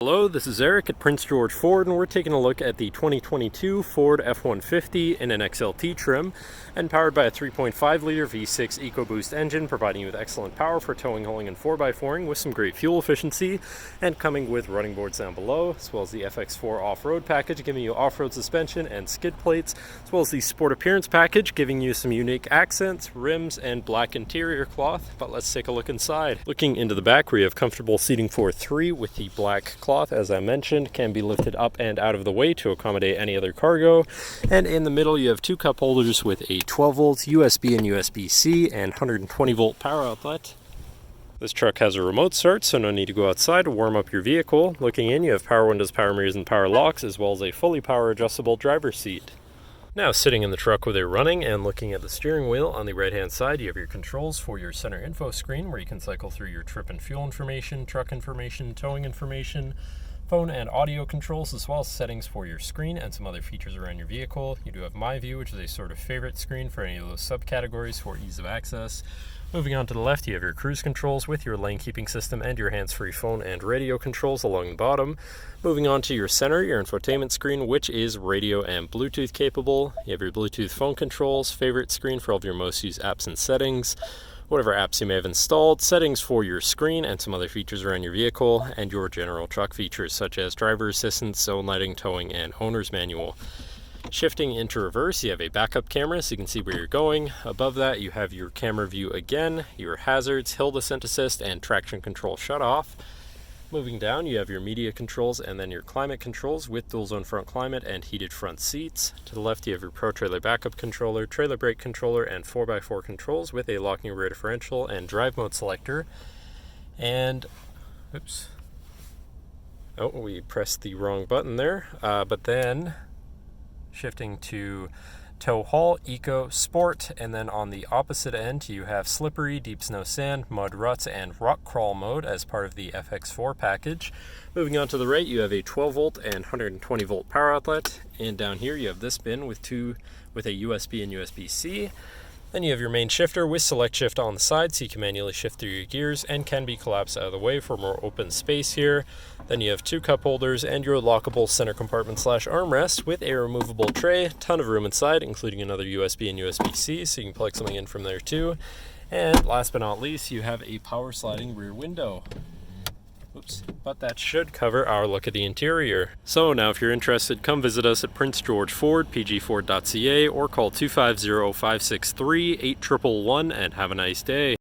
Hello, this is Eric at Prince George Ford, and we're taking a look at the 2022 Ford F-150 in an XLT trim and powered by a 3.5-liter V6 EcoBoost engine, providing you with excellent power for towing, hauling, and 4x4ing with some great fuel efficiency, and coming with running boards down below, as well as the FX4 off-road package, giving you off-road suspension and skid plates, as well as the Sport Appearance package, giving you some unique accents, rims, and black interior cloth. But let's take a look inside. Looking into the back, we have comfortable seating for 3 with the black cloth, as I mentioned, can be lifted up and out of the way to accommodate any other cargo. And in the middle, you have 2 cup holders with a 12 volts USB and USB-C and 120 volt power outlet. This truck has a remote start, so no need to go outside to warm up your vehicle. Looking in, you have power windows, power mirrors, and power locks, as well as a fully power adjustable driver's seat. Now, sitting in the truck with it running and looking at the steering wheel, on the right hand side you have your controls for your center info screen, where you can cycle through your trip and fuel information, truck information, towing information, phone and audio controls, as well as settings for your screen and some other features around your vehicle. You do have My View, which is a sort of favorite screen for any of those subcategories for ease of access. Moving on to the left, you have your cruise controls with your lane keeping system and your hands-free phone and radio controls along the bottom. Moving on to your center, your infotainment screen, which is radio and Bluetooth capable. You have your Bluetooth phone controls, favorite screen for all of your most used apps and settings, whatever apps you may have installed, settings for your screen and some other features around your vehicle, and your general truck features such as driver assistance, zone lighting, towing, and owner's manual. Shifting into reverse, you have a backup camera so you can see where you're going. Above that, you have your camera view again, your hazards, hill descent assist, and traction control shutoff. Moving down, you have your media controls and then your climate controls with dual zone front climate and heated front seats. To the left, you have your Pro Trailer backup controller, trailer brake controller, and 4x4 controls with a locking rear differential and drive mode selector. And, oops. Oh, we pressed the wrong button there. But then, shifting to Tow Haul, Eco, Sport, and then on the opposite end you have Slippery, Deep Snow Sand, Mud Ruts, and Rock Crawl mode as part of the FX4 package. Moving on to the right, you have a 12 volt and 120 volt power outlet, and down here you have this bin with a USB and USB-C. Then you have your main shifter with select shift on the side so you can manually shift through your gears and can be collapsed out of the way for more open space here. Then you have 2 cup holders and your lockable center compartment / armrest with a removable tray. Ton of room inside, including another USB and USB-C, so you can plug something in from there too. And last but not least, you have a power sliding rear window. Oops, but that should cover our look at the interior. So now if you're interested, come visit us at Prince George Ford, pgford.ca, or call 250-563-8111 and have a nice day.